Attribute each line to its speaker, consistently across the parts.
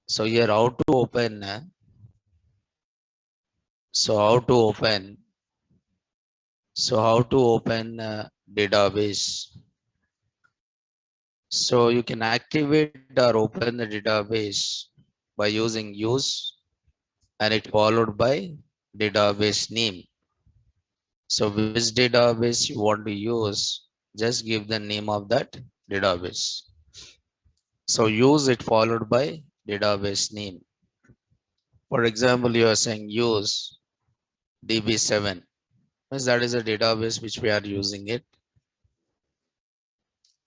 Speaker 1: So here how to open, so how to open, so how to open database. So you can activate or open the database by using use and it followed by database name. So which database you want to use, just give the name of that database. So use it followed by database name. For example, you are saying use DB7. Means that is a database which we are using it.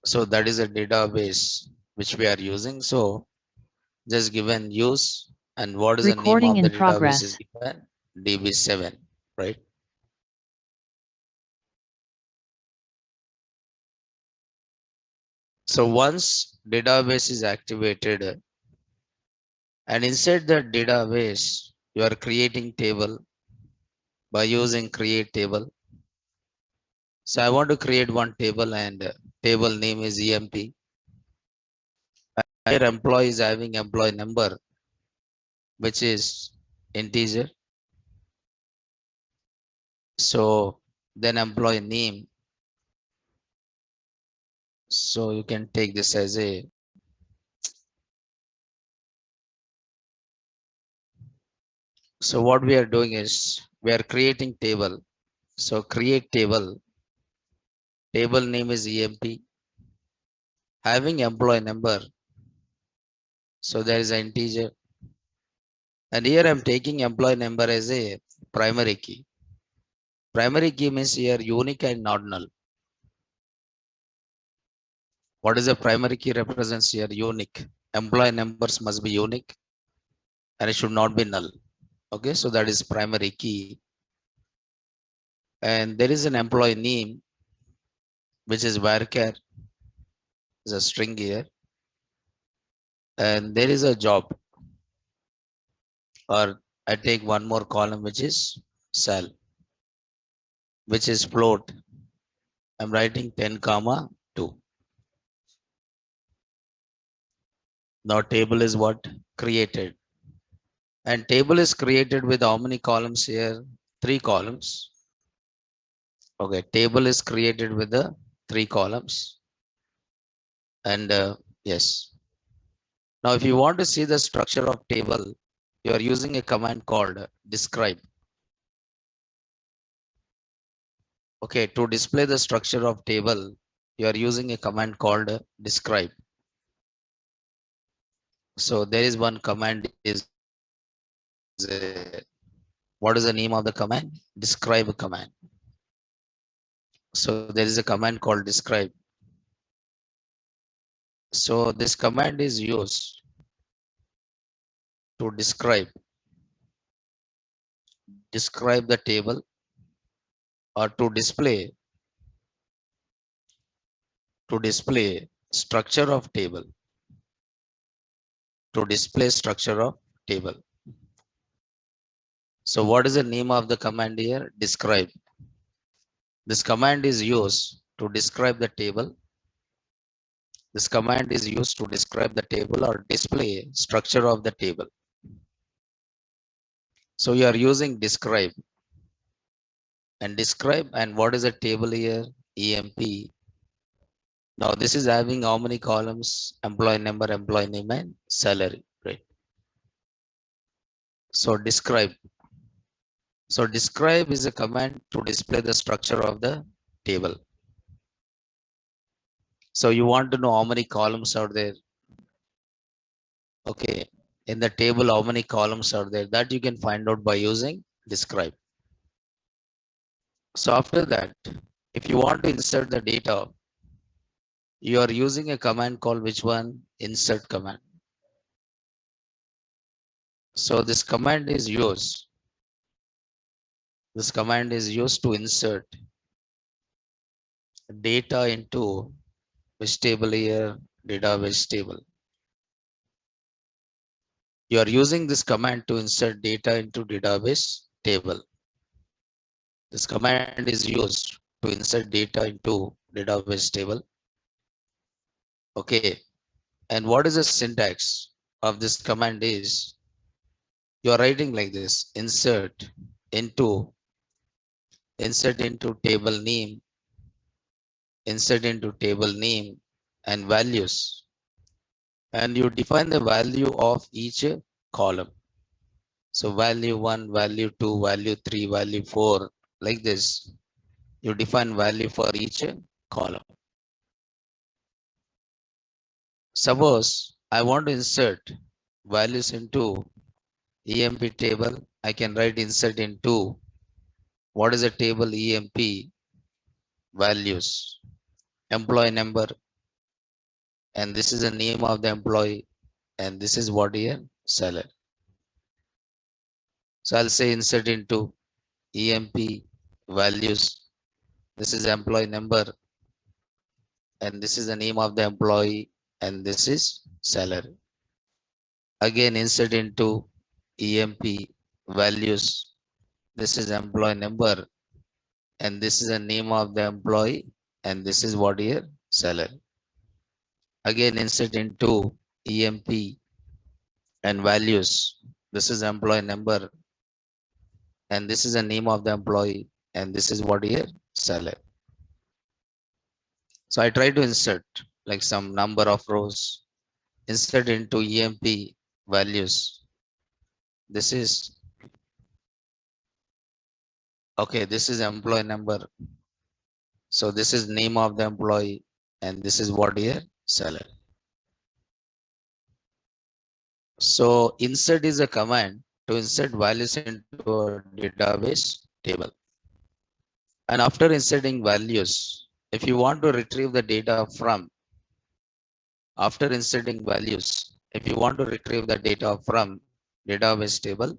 Speaker 1: So that is a database which we are using. So just given use and what is the name
Speaker 2: Recording
Speaker 1: of the
Speaker 2: in
Speaker 1: database is
Speaker 2: progress.
Speaker 1: given DB7, right? So once database is activated and inside the database, you are creating table by using create table. So I want to create one table and table name is EMP. Here employee is having employee number, which is integer. So then employee name. So you can take this as a, so what we are doing is we are creating table. So create table, table name is EMP, having employee number. So there is an integer. And here I'm taking employee number as a primary key. Primary key means here unique and not null. What is a primary key represents here? Unique. Employee numbers must be unique and it should not be null. Okay, so that is primary key. And there is an employee name, which is varchar, is a string here. And there is a job, or I take one more column, which is cell, which is float. I'm writing 10 comma 2. Now table is what? Created. And table is created with how many columns here? 3 columns. Okay, table is created with the 3 columns. And yes. Now, if you want to see the structure of table, you are using a command called describe. Okay, to display the structure of table, you are using a command called describe. So there is one command is what is the name of the command? Describe command. So there is a command called describe. So this command is used to describe the table or to display structure of table, to display structure of table. So what is the name of the command here? Describe. This command is used to describe the table. This command is used to describe the table or display structure of the table. So you are using describe and what is a table here? EMP. Now this is having how many columns? Employee number, employee name and salary, right? So describe. So describe is a command to display the structure of the table. So you want to know how many columns are there. Okay, in the table, how many columns are there? That you can find out by using describe. So after that, if you want to insert the data, you are using a command called which one? Insert command. So this command is used. This command is used to insert data into which table here? Database table. You are using this command to insert data into database table. This command is used to insert data into database table. Okay. And what is the syntax? of this command is you are writing like this: into, insert into table name, insert into table name and values. And you define the value of each column. So value 1, value 2, value 3, value 4, like this. You define value for each column. Suppose I want to insert values into EMP table. I can write insert into what is the table EMP values, employee number, and this is the name of the employee, and this is what here salary. So I'll say insert into EMP values. This is employee number, and this is the name of the employee, and this is salary. Again insert into EMP values. This is employee number, and this is the name of the employee, and this is what here salary. Again insert into EMP and values. This is employee number, and this is the name of the employee, and this is what here salary. So I try to insert like some number of rows, insert into EMP values. This is okay. This is employee number. So this is name of the employee, and this is what here salary. So insert is a command to insert values into a database table. And after inserting values, if you want to retrieve the data from, after inserting values, if you want to retrieve the data from database table,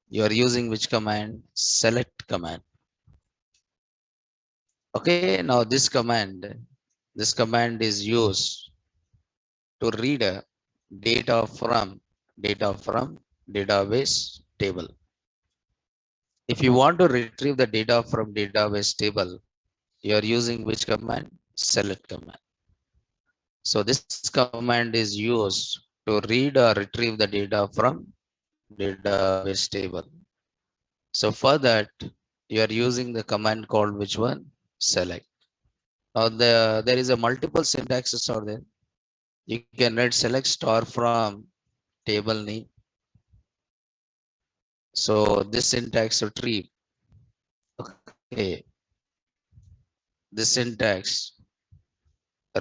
Speaker 1: you are using which command? Select command. Okay, now this command is used to read a data from database table. If you want to retrieve the data from database table, you are using which command? Select command. So this command is used to read or retrieve the data from database table. So for that, you are using the command called which one? Select. Now there is a multiple syntaxes are there. You can write select star from table name. So this syntax retrieve. Okay. This syntax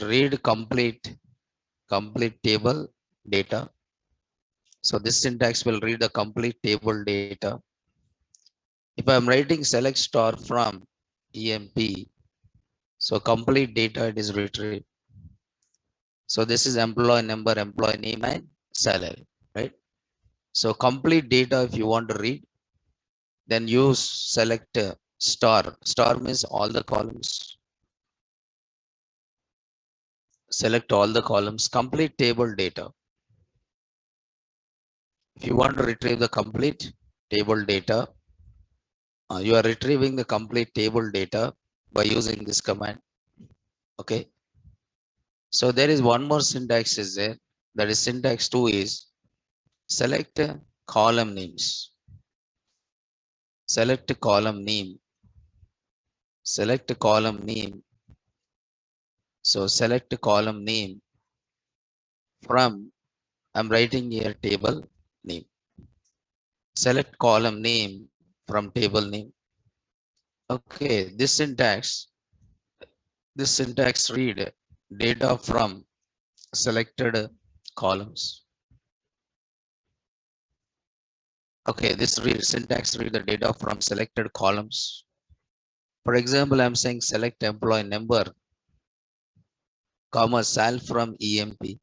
Speaker 1: read complete table data. So this syntax will read the complete table data. If I'm writing select star from EMP, so complete data it is retrieved. So this is employee number, employee name and salary, right? So complete data if you want to read, then use select star. Star means all the columns. Select all the columns, complete table data. If you want to retrieve the complete table data, you are retrieving the complete table data by using this command. Okay. So there is one more syntax is there. That is syntax 2 is select column names. Select column name. Select column name. So select column name from, I'm writing here table name. Select column name from table name. Okay, this syntax read data from selected columns. Okay, this syntax read the data from selected columns. For example, I'm saying select employee number, comma sal from EMP.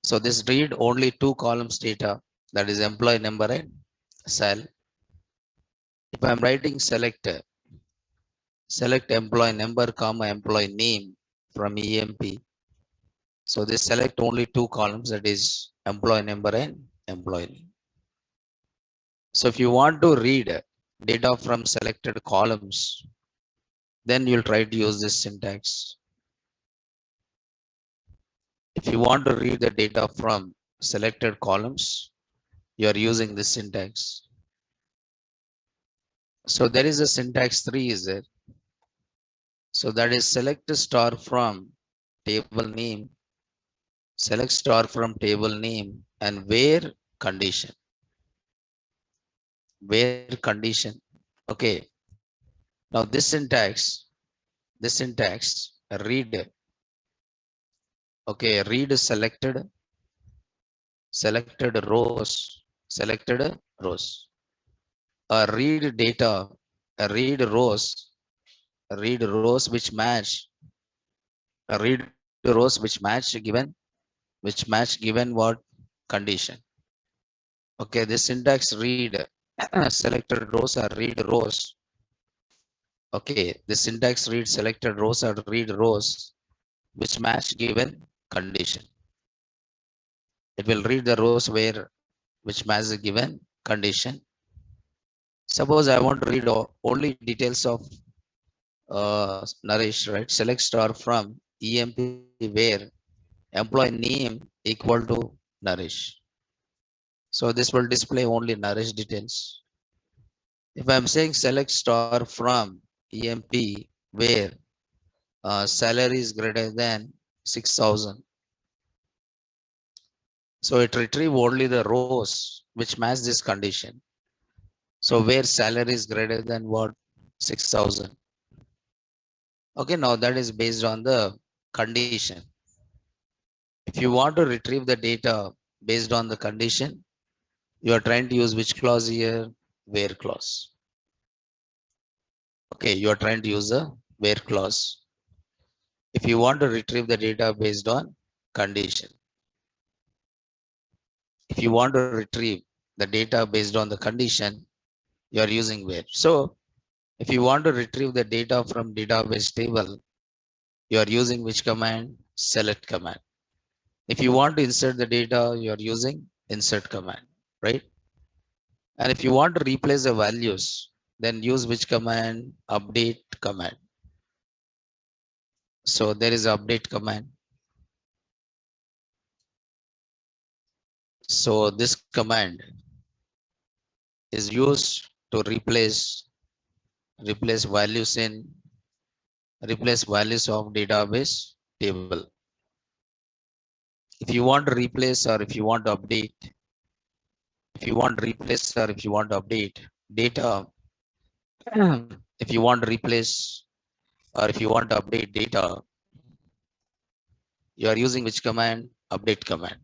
Speaker 1: So this read only two columns data, that is employee number and sal. If I'm writing select employee number, comma employee name from EMP. So this select only two columns, that is employee number and employee name. So if you want to read data from selected columns, then you'll try to use this syntax. If you want to read the data from selected columns, you are using this syntax. So there is a syntax 3 is there. So that is select a star from table name, select star from table name and where condition, where condition. Okay. Now this syntax read, okay, read selected rows, read data, read rows which match, read rows which match given what condition. Okay, this syntax read selected rows or read rows. Okay, the syntax read selected rows or read rows which match given condition. It will read the rows where which match the given condition. Suppose I want to read only details of Nourish, right? Select star from EMP where employee name equal to Nourish. So this will display only Nourish details. If I'm saying select star from EMP where salary is greater than 6,000. So it retrieve only the rows which match this condition. So where salary is greater than what? 6,000. Okay, now that is based on the condition. If you want to retrieve the data based on the condition, you are trying to use which clause here? Where clause. Okay, you are trying to use a where clause. If you want to retrieve the data based on condition, if you want to retrieve the data based on the condition, you are using where. So if you want to retrieve the data from database table, you are using which command? Select command. If you want to insert the data, you are using insert command, right? And if you want to replace the values, then use which command? Update command. So there is update command. So this command is used to replace values of database table. If you want to replace or if you want to update, if you want to replace or if you want to update data, if you want to replace or if you want to update data, you are using which command? Update command.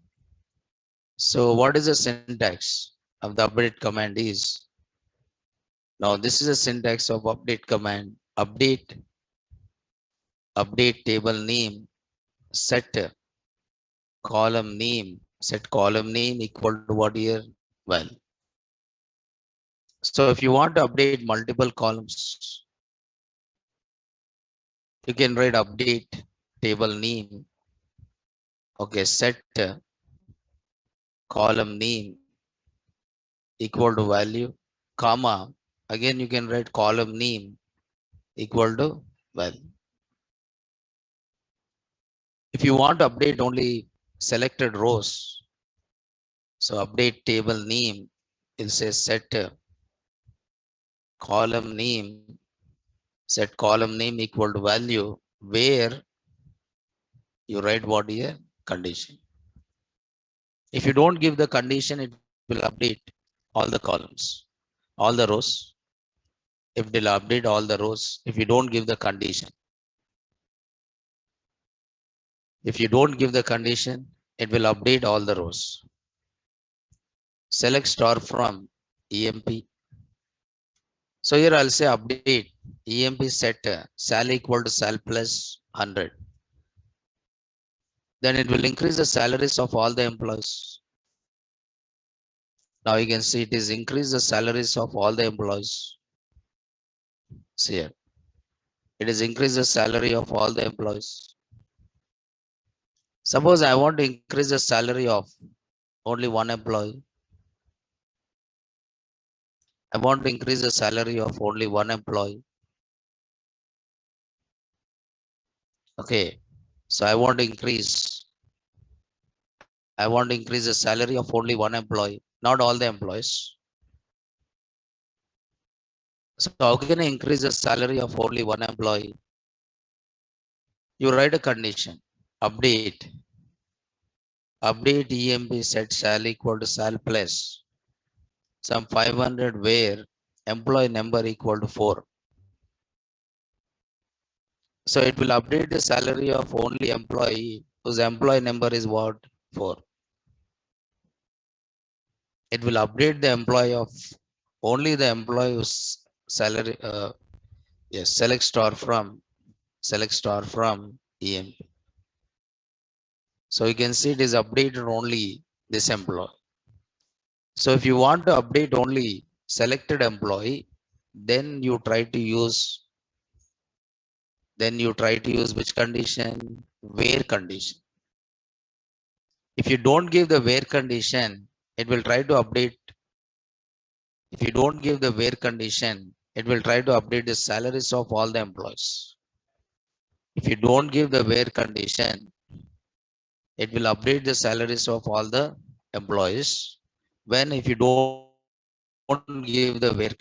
Speaker 1: So what is the syntax of the update command is? Now this is a syntax of update command. Update table name, set column name equal to what here? Well, so if you want to update multiple columns, you can write update table name. Okay, set column name equal to value, comma. Again, you can write column name equal to value. If you want to update only selected rows, so update table name, it says set column name, set column name equal to value, where you write what here? Condition. If you don't give the condition, it will update all the columns, all the rows. If it will update all the rows, if you don't give the condition. If you don't give the condition, it will update all the rows. Select star from EMP. So here I'll say update EMP set sal equal to sal plus 100. Then it will increase the salaries of all the employees. Now you can see it is increase the salaries of all the employees. See here. It is increase the salary of all the employees. Suppose I want to increase the salary of only one employee. I want to increase the salary of only one employee. Okay. So I want to increase I want to increase the salary of only one employee, not all the employees. So how can I increase the salary of only one employee? You write a condition, update, update EMP set sal equal to sal plus some 500 where employee number equal to 4. So it will update the salary of only employee whose employee number is what? 4. It will update the employee of only the employee whose salary, yes, select star from EMP. So you can see it is updated only this employee. So if you want to update only selected employee, then you try to use which condition? Where condition. If you don't give the where condition, it will try to update. If you don't give the where condition, it will try to update the salaries of all the employees. If you don't give the where condition, it will update the salaries of all the employees. When if you don't give the where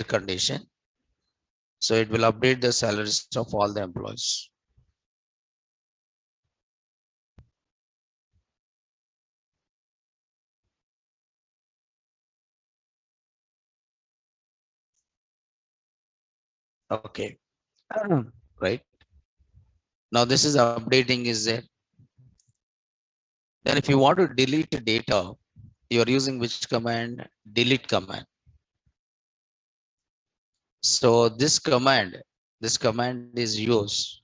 Speaker 1: condition, so it will update the salaries of all the employees. Okay. Right. Now this is updating is there. Then if you want to delete data, you are using which command? Delete command. So this command is used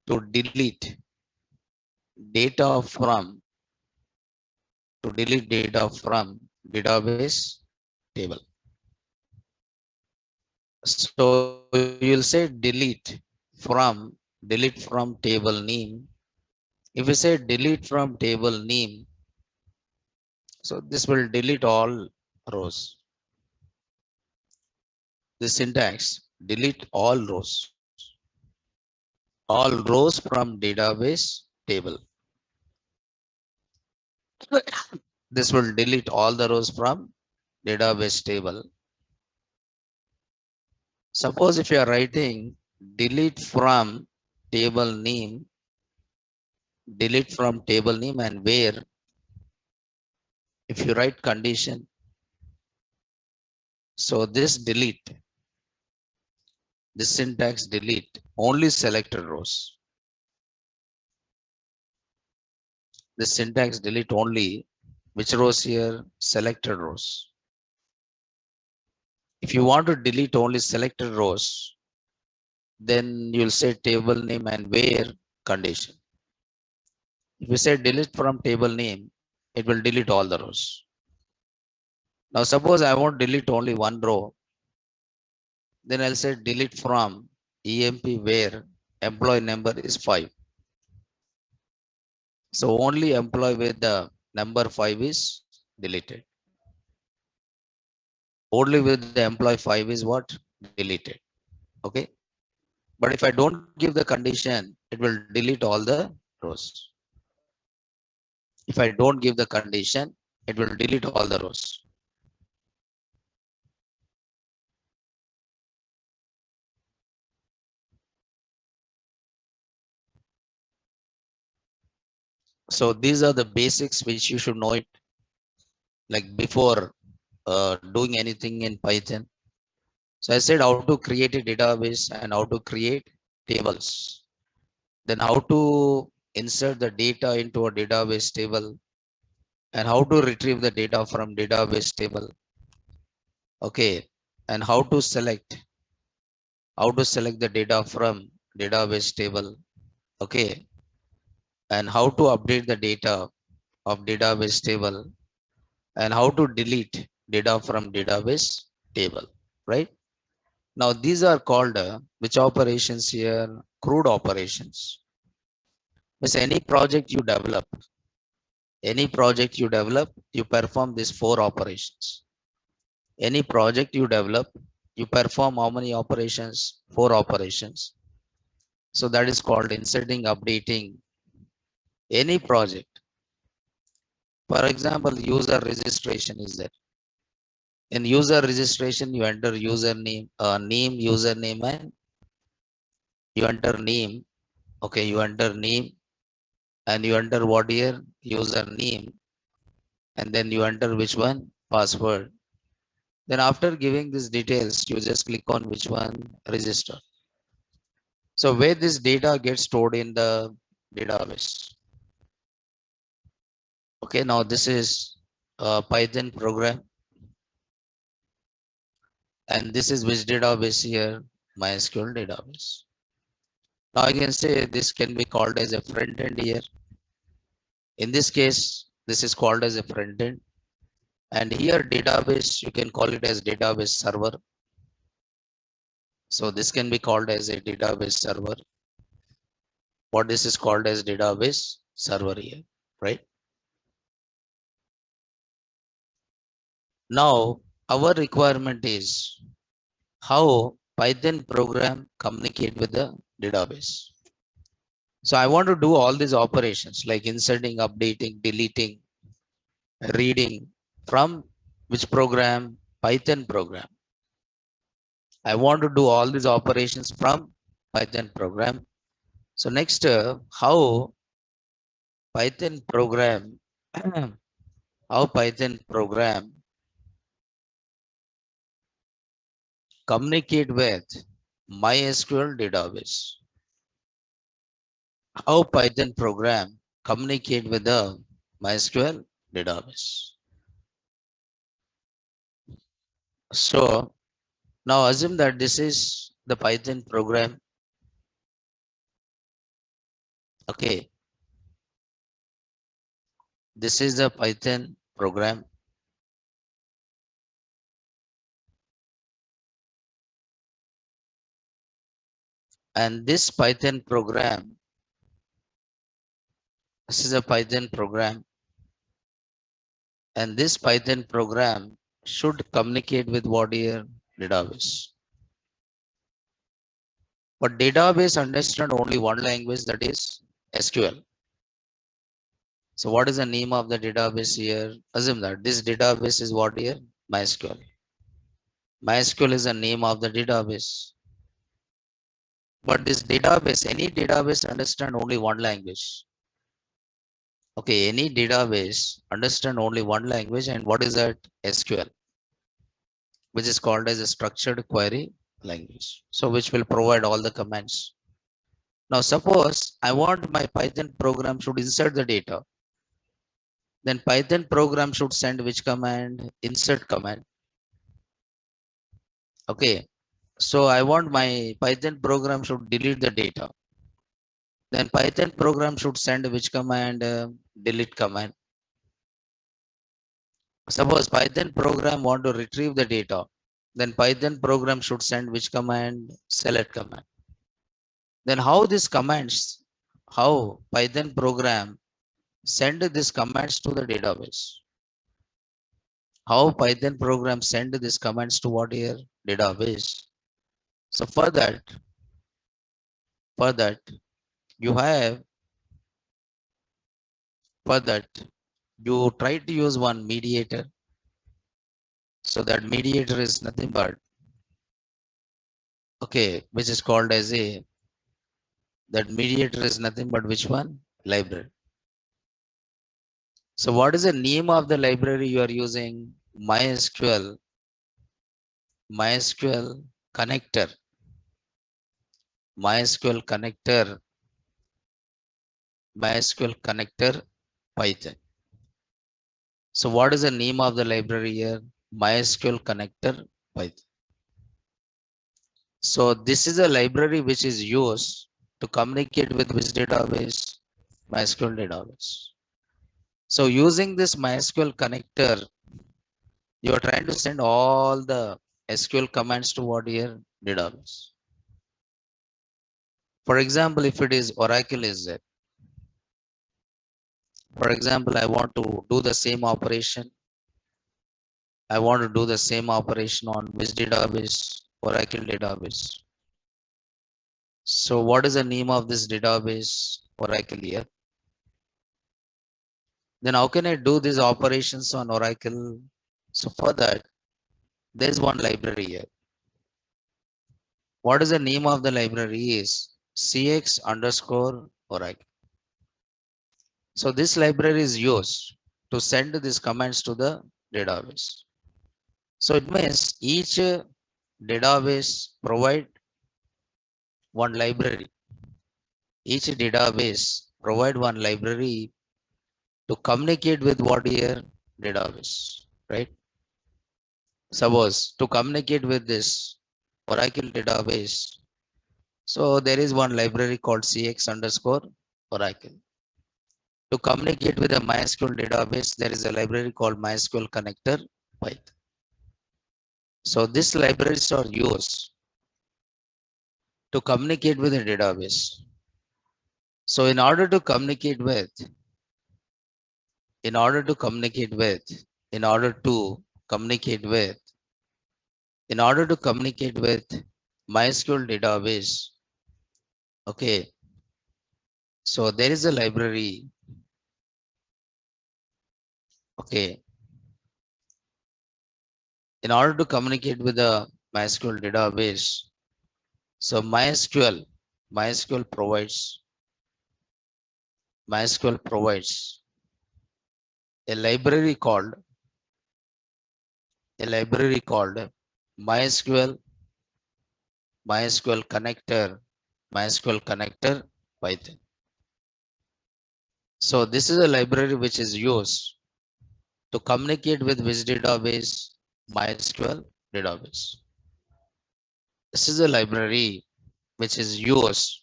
Speaker 1: to delete data from database table. So you'll say delete from table name. If you say delete from table name, so this will delete all rows. The syntax, delete all rows from database table. This will delete all the rows from database table. Suppose if you are writing delete from table name and where, if you write condition, so this syntax delete only selected rows. The syntax delete only which rows here? Selected rows. If you want to delete only selected rows, then you'll say table name and where condition. If you say delete from table name, it will delete all the rows. Now suppose I want to delete only one row, then I'll say delete from EMP where employee number is 5. So only employee with the number 5 is deleted. Only with the employee 5 is what? Deleted. Okay. But if I don't give the condition, it will delete all the rows. If I don't give the condition, it will delete all the rows. So these are the basics which you should know it, like before doing anything in Python. So I said how to create a database and how to create tables. Then how to insert the data into a database table and how to retrieve the data from database table. Okay. And how to select the data from database table. Okay. And how to update the data of database table and how to delete data from database table, right? Now these are called which operations here? CRUD operations. Means any project you develop, you perform these 4 operations. Any project you develop, you perform how many operations? 4 operations. So that is called inserting, updating, any project. For example, user registration is there. In user registration, you enter username, name, username, and you enter name. Okay, you enter name and you enter what here username, and then you enter which one password. Then after giving these details, you just click on which one register. So where this data gets stored in the database. Okay, now this is a Python program, and this is which database here, MySQL database. Now I can say this can be called as a front end here. In this case, this is called as a front end, and here database, you can call it as database server. So this can be called as a database server. What this is called as database server here, right? Now our requirement is how Python program communicate with the database. So I want to do all these operations like inserting, updating, deleting, reading from which program? Python program. I want to do all these operations from Python program. So next, how Python program, how Python program communicate with MySQL database. How Python program communicate with the MySQL database. So now assume that this is the Python program. Okay, this is the Python program, and this Python program, this is a Python program, and this Python program should communicate with what here? Database. But database understand only one language, that is SQL. So what is the name of the database here? Assume that this database is what here? MySQL. MySQL is the name of the database. But this database, any database understand only one language. Okay, any database understand only one language, and what is that? SQL, which is called as a structured query language. So which will provide all the commands. Now suppose I want my Python program should insert the data. Then Python program should send which command? Insert command. Okay. So I want my Python program should delete the data. Then Python program should send which command? Delete command. Suppose Python program want to retrieve the data. Then Python program should send which command? Select command. Then how these commands, how Python program send these commands to the database? How Python program send these commands to what here? Database. So for that you have, for that you try to use one mediator. So that mediator is nothing but, okay, which is called as a, that mediator is nothing but which one? Library. So what is the name of the library you are using? MySQL connector. MySQL connector Python. So what is the name of the library here? MySQL connector Python. So this is a library which is used to communicate with which database? MySQL database. So using this MySQL connector, you are trying to send all the SQL commands to what here? Database. For example, if it is Oracle is there. For example, I want to do the same operation. I want to do the same operation on which database? Oracle database. So what is the name of this database? Oracle here. Then how can I do these operations on Oracle? So for that, there's one library here. What is the name of the library is cx underscore Oracle. So this library is used to send these commands to the database. So it means each database provide one library. Each database provide one library to communicate with what here database, right? Suppose to communicate with this Oracle database. So there is one library called cx underscore Oracle. To communicate with a MySQL database, there is a library called MySQL connector Python. So these libraries are used to communicate with a database. So in order to communicate with, in order to communicate with, in order to communicate with, in order to communicate with MySQL database, okay. So there is a library, okay. In order to communicate with the MySQL database, so MySQL provides a library called MySQL MySQL connector Python. So this is a library which is used to communicate with which database? MySQL database. This is a library which is used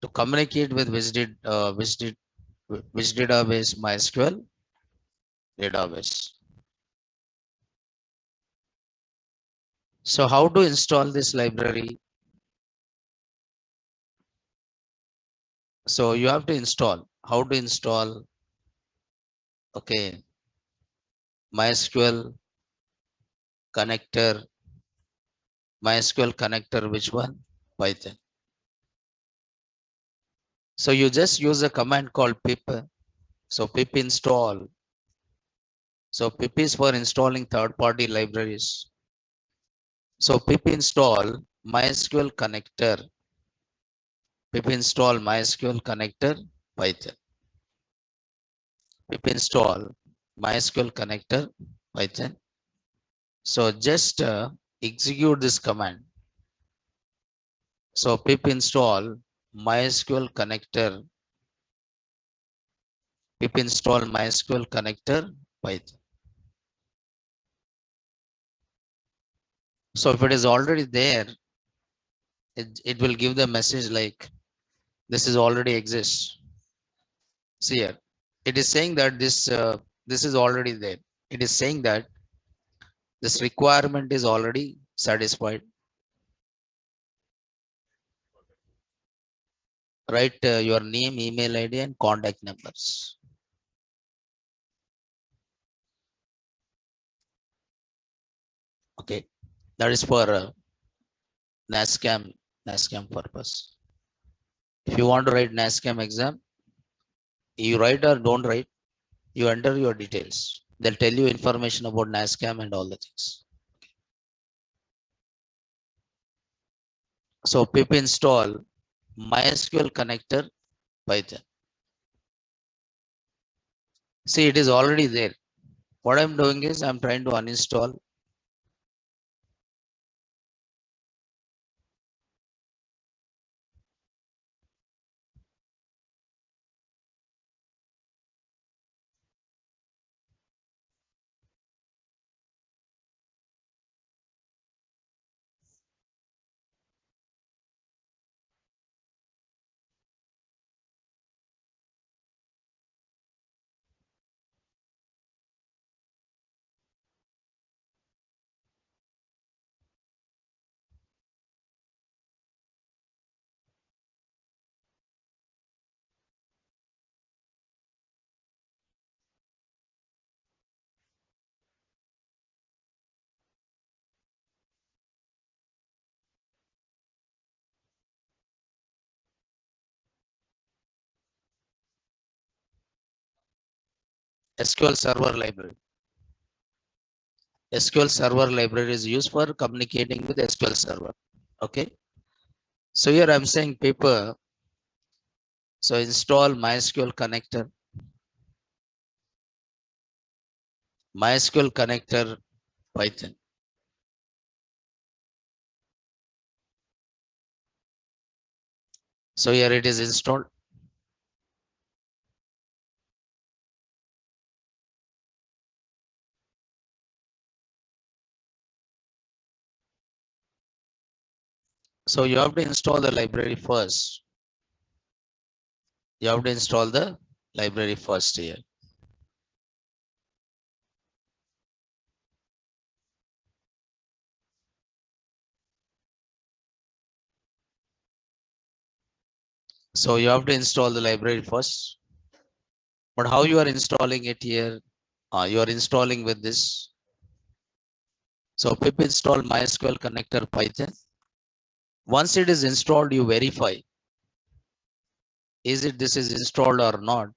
Speaker 1: to communicate with which database? MySQL database. So how to install this library? So you have to install. How to install? Okay, MySQL connector. MySQL connector, which one? Python. So you just use a command called pip. So pip install. So pip is for installing third-party libraries. So pip install MySQL connector. Pip install MySQL connector Python. Pip install MySQL connector Python. So just execute this command. So pip install MySQL connector. Pip install MySQL connector Python. So if it is already there, it will give the message like this is already exists. See here, it is saying that this is already there. It is saying that this requirement is already satisfied. Write your name, email ID, and contact numbers. Okay, that is for NASCAM purpose. If you want to write NASCAM exam, you write or don't write, you enter your details. They'll tell you information about NASCAM and all the things. So pip install MySQL connector Python. See, it is already there. What I'm doing is I'm trying to uninstall. SQL Server library. SQL Server library is used for communicating with SQL Server. Okay. So here I'm saying paper. So install MySQL connector. MySQL connector Python. So here it is installed. So you have to install the library first. You have to install the library first here. So you have to install the library first. But how you are installing it here? You are installing with this. So pip install MySQL connector Python. Once it is installed, you verify. Is it this is installed or not?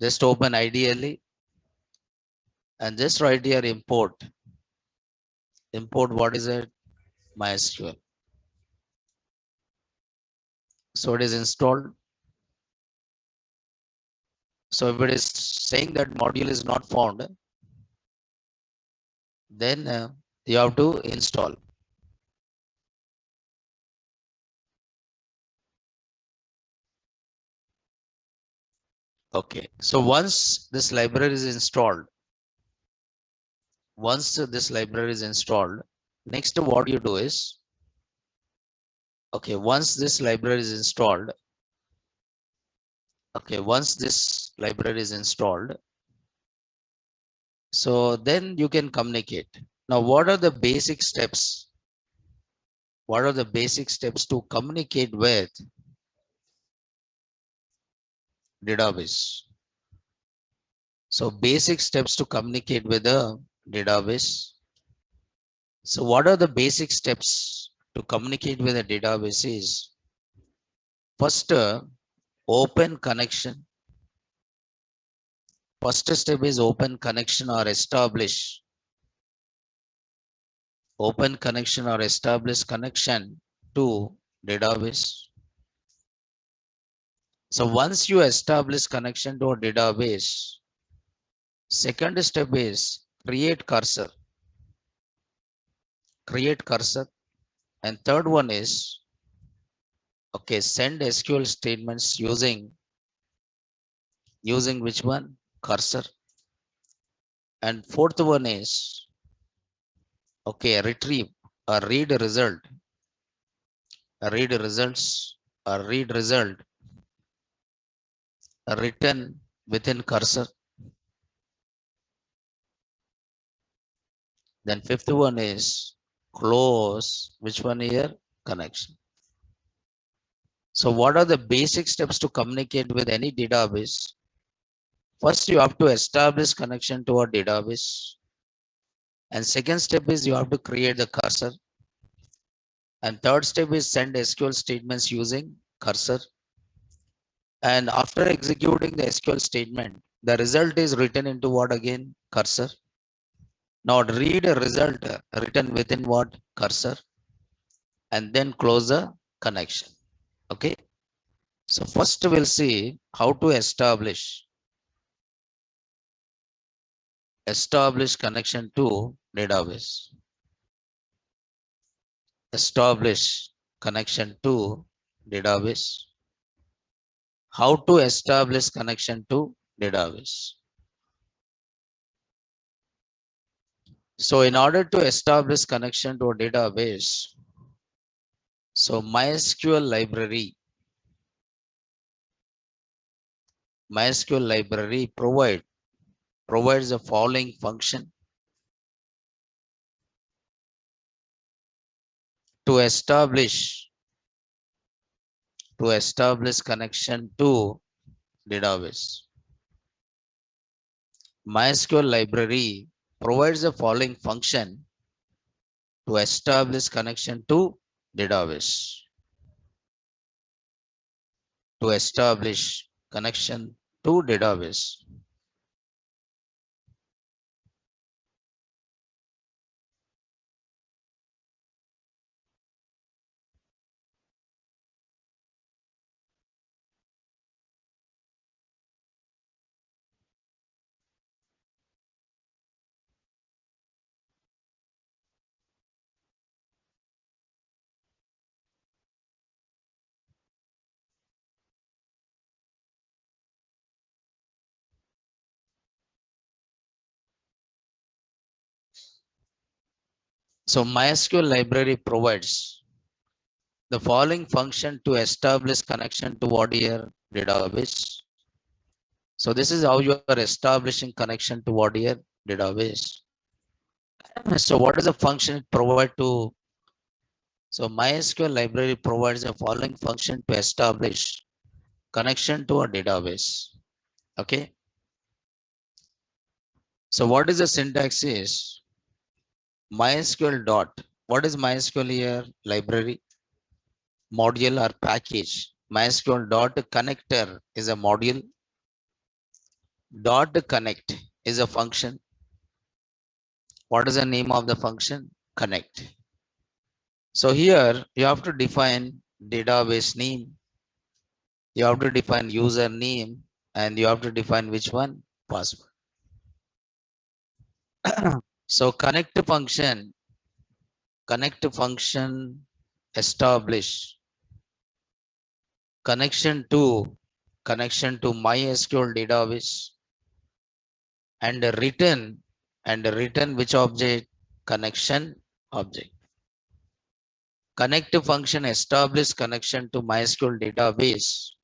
Speaker 1: Just open ideally and just write here import. Import what is it? MySQL. So it is installed. So if it is saying that module is not found, then you have to install. Okay. So once this library is installed, next what you do is, okay, once this library is installed, so then you can communicate. Now, what are the basic steps? What are the basic steps to communicate with database? So basic steps to communicate with a database. So what are the basic steps to communicate with a database is, first, open connection. First step is open connection or establish. Open connection or establish connection to database. So once you establish connection to a database, second step is create cursor. Create cursor. And third one is, okay, send SQL statements using which one? Cursor. And fourth one is, okay, retrieve or read result. Read results or read result written within cursor. Then fifth one is close, which one here? Connection. So what are the basic steps to communicate with any database? First, you have to establish connection to a database. And second step is you have to create the cursor. And third step is send SQL statements using cursor. And after executing the SQL statement, the result is written into what again? Cursor. Now read a result written within what? Cursor. And then close the connection. Okay. So first we'll see how to establish connection to database. Establish connection to database. How to establish connection to database? So in order to establish connection to a database, so MySQL library provides the following function to establish connection to database. MySQL library provides the following function to establish connection to database. To establish connection to database. So MySQL library provides the following function to establish connection to what your database. So this is how you are establishing connection to what your database. So what is the function it provide to? So MySQL library provides the following function to establish connection to a database. Okay. So what is the syntax is MySQL dot. What is MySQL here? Library, module or package. MySQL dot connector is a module. Dot connect is a function. What is the name of the function? Connect. So here you have to define database name. You have to define username and you have to define which one? Password. So connect function establish connection to MySQL database and return which object? Connection object. Connect function establish connection to MySQL database.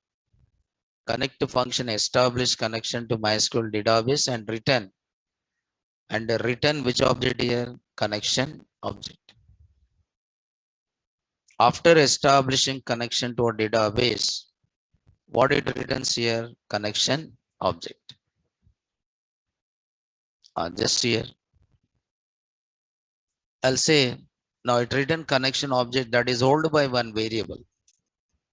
Speaker 1: Connect function establish connection to MySQL database and return which object here? Connection object. After establishing connection to a database, what it returns here? Connection object. Just here, I'll say now it return connection object that is held by one variable.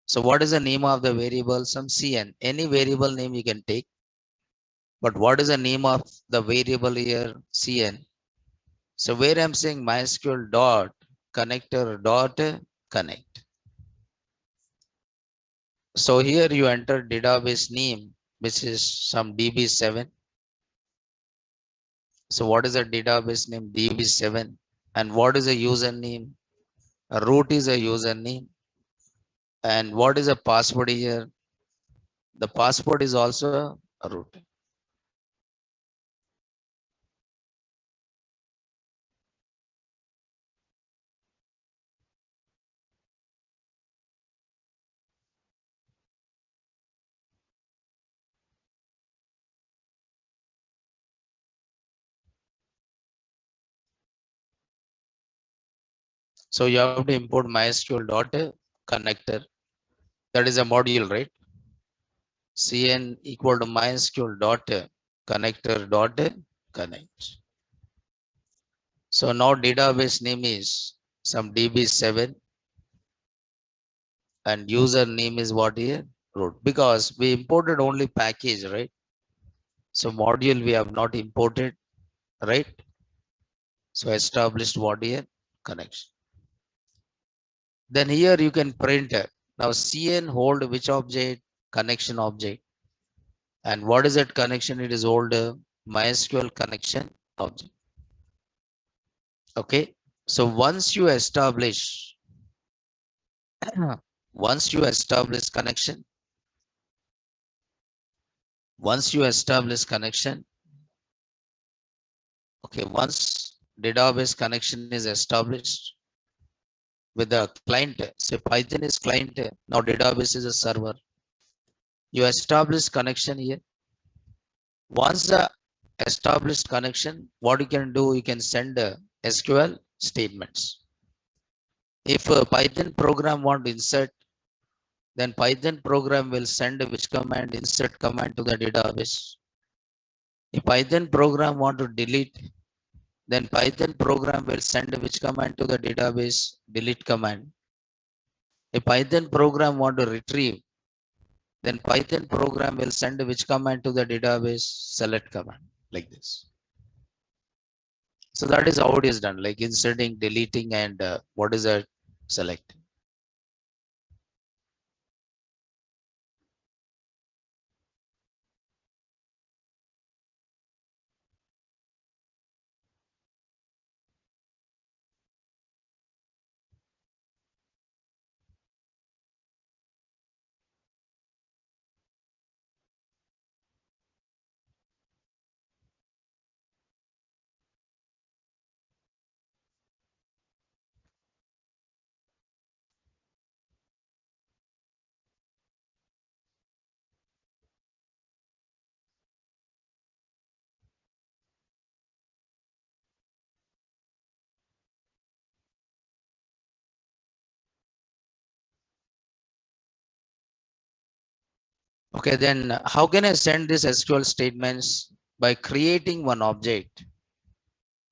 Speaker 1: So what is the name of the variable? Some cn. Any variable name you can take. But what is the name of the variable here? Cn. So where I'm saying MySQL dot connector dot connect. So here you enter database name, which is some DB7. So what is the database name? DB7. And what is the username? Root is a username. And what is a password here? The password is also a root. So you have to import MySQL dot connector. That is a module, right? Cn equal to MySQL dot connector dot connect. So now database name is some DB7 and user name is what here? Root. Because we imported only package, right? So module we have not imported, right? So established what here? Connection. Then here you can print. Now Cn hold which object? Connection object. And what is that connection? It is hold MySQL connection object. Okay. So once you establish connection, okay, once database connection is established with the client, say Python is client, now database is a server. You establish connection here. Once the established connection, what you can do, you can send SQL statements. If a Python program want to insert, then Python program will send which command? Insert command to the database. If Python program want to delete, then Python program will send which command to the database? Delete command. If Python program want to retrieve, then Python program will send which command to the database? Select command, like this. So that is how it is done, like inserting, deleting, and what is that? Select. Okay, then how can I send these SQL statements? By creating one object.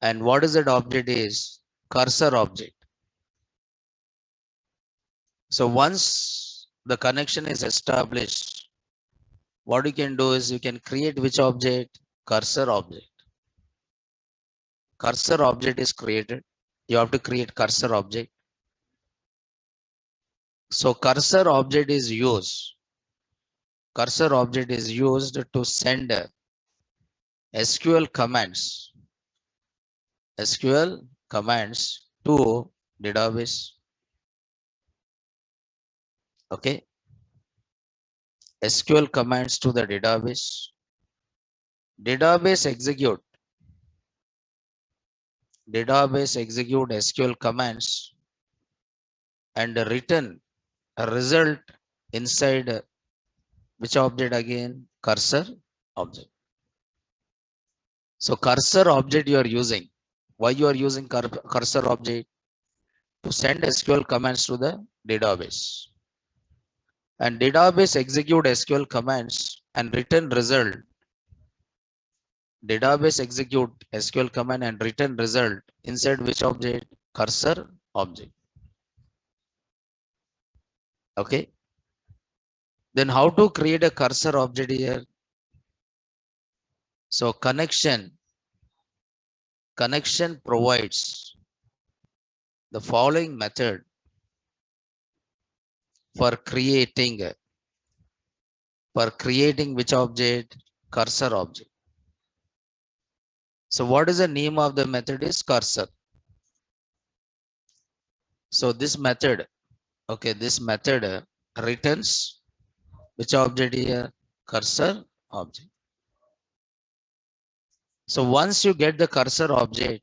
Speaker 1: And what is that object is? Cursor object. So once the connection is established, what you can do is you can create which object? Cursor object. Cursor object is created. You have to create cursor object. So cursor object is used. Cursor object is used to send SQL commands. SQL commands to database. Okay. SQL commands to the database. Database execute. Database execute SQL commands and return a result inside which object again? Cursor object. So cursor object you are using. Why you are using cursor object? To send SQL commands to the database. And database execute SQL commands and return result. Database execute SQL command and return result inside which object? Cursor object. Okay. Then how to create a cursor object here? So connection provides the following method for creating which object? Cursor object. So what is the name of the method is cursor. So this method, okay, this method returns which object here? Cursor object. So once you get the cursor object,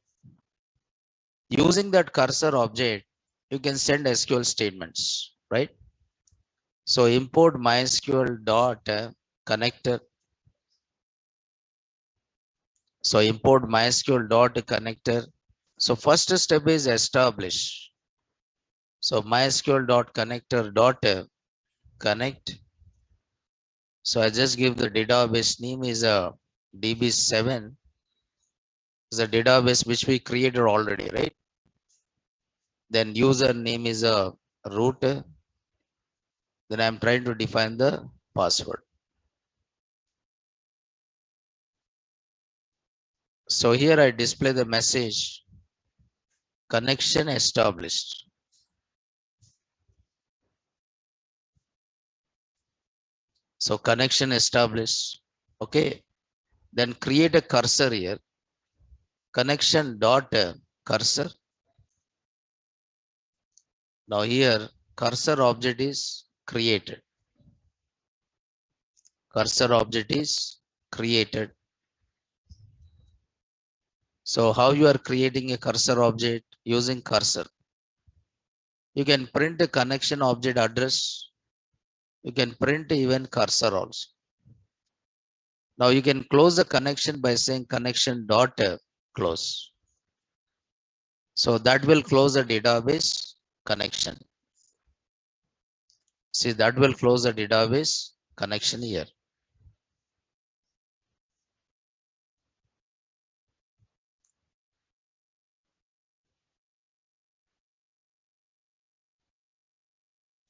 Speaker 1: using that cursor object, you can send SQL statements, right? So import MySQL dot connector. So import MySQL dot connector. So first step is establish. So MySQL dot connector dot connect. So I just give the database name is a DB7. Is a database which we created already, right? Then username is a root. Then I'm trying to define the password. So here I display the message connection established. So connection established. Okay. Then create a cursor here. Connection dot cursor. Now here cursor object is created. Cursor object is created. So how you are creating a cursor object? Using cursor. You can print a connection object address. You can print even cursor also. Now you can close the connection by saying connection dot close. So that will close the database connection. See, that will close the database connection here.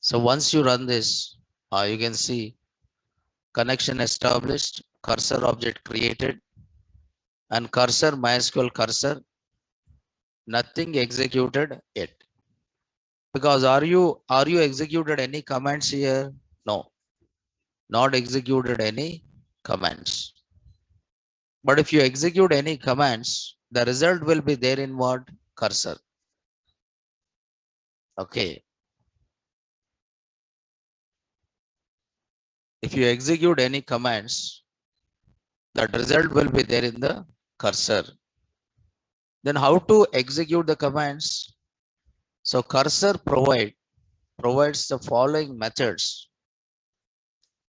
Speaker 1: So once you run this, you can see connection established, cursor object created, and cursor MySQL cursor, nothing executed yet. Because are you executed any commands here? No, not executed any commands. But if you execute any commands, the result will be there in what? Cursor. Okay. If you execute any commands, that result will be there in the cursor. Then how to execute the commands? So cursor provides the following methods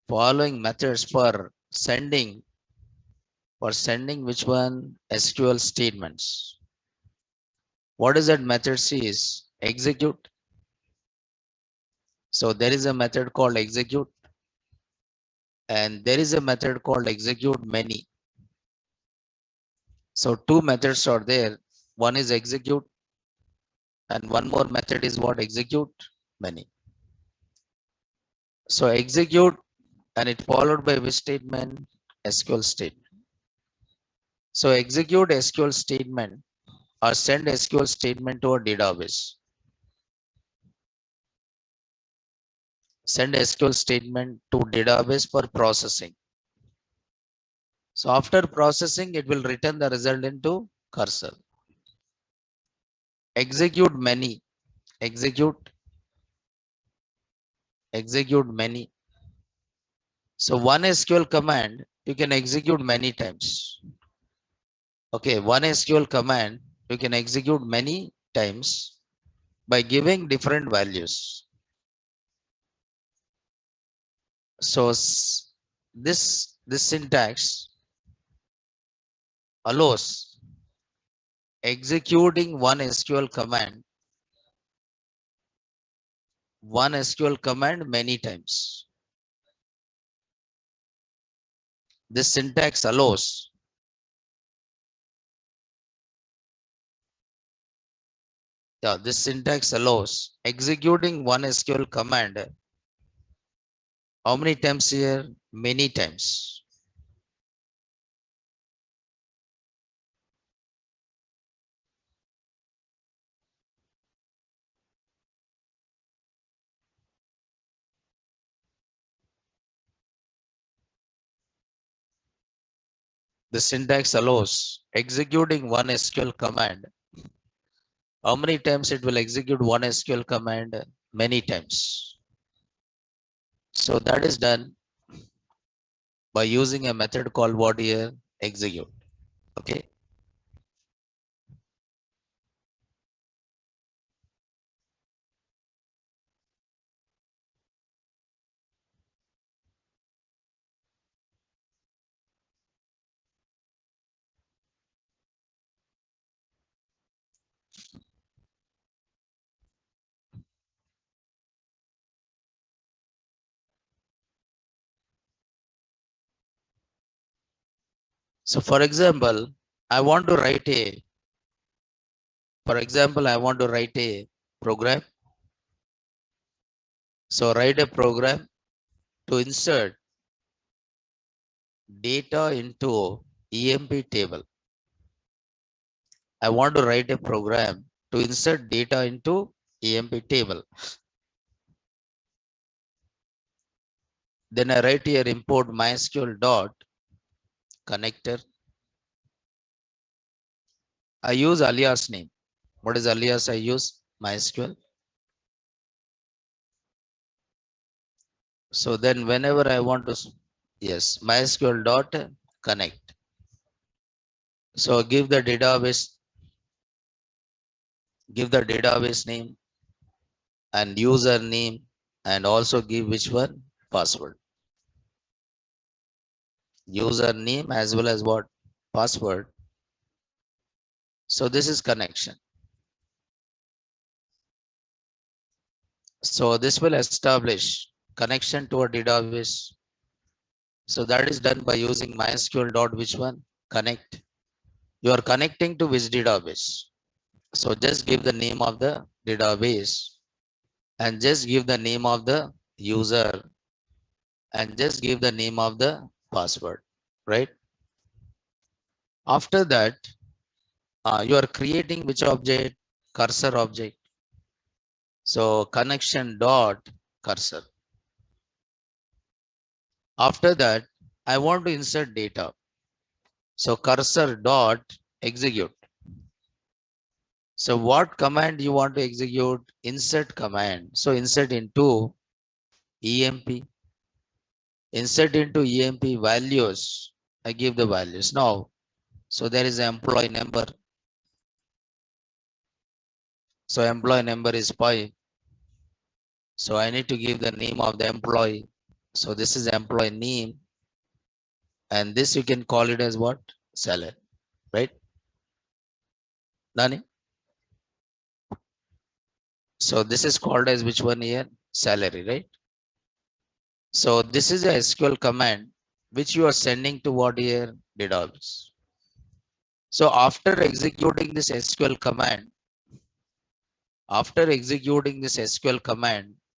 Speaker 1: for sending which one? SQL statements. What is that method? Is execute. So there is a method called execute. and there is a method called execute many. So two methods are there. One is execute and one more method is what? Execute many. So execute and it followed by which statement? SQL statement. So execute SQL statement or send SQL statement to a database. Send SQL statement to database for processing. So after processing, it will return the result into cursor. Execute many. Execute many. So one SQL command you can execute many times. Okay, one SQL command you can execute many times by giving different values. So this syntax allows executing one SQL command many times. This syntax allows this syntax allows executing one SQL command how many times here? Many times. The syntax allows executing one SQL command. How many times it will execute one SQL command? Many times. So that is done by using a method called what here? Execute. Okay. So for example, I want to write a, program. So write a program to insert data into EMP table. I want to write a program to insert data into EMP table. Then I write here import MySQL dot connector. I use alias name. What is alias I use? MySQL. So then whenever I want to, yes, MySQL dot connect. So give the database name and username and also give which one? Password. Username as well as what? Password. So this is connection. So this will establish connection to a database. So that is done by using MySQL dot which one? Connect. You are connecting to which database? So just give the name of the database and just give the name of the user and just give the name of the password, right? After that, you are creating which object? Cursor object. So connection dot cursor. After that, I want to insert data. So cursor dot execute. So what command you want to execute? Insert command. So insert into EMP. Insert into EMP values. I give the values now. So there is an employee number. So employee number is 5. So I need to give the name of the employee. So this is employee name. And this you can call it as what? Salary, right? Nani? So this is called as which one here? Salary, right? So this is a SQL command which you are sending to what here database. So after executing this SQL command,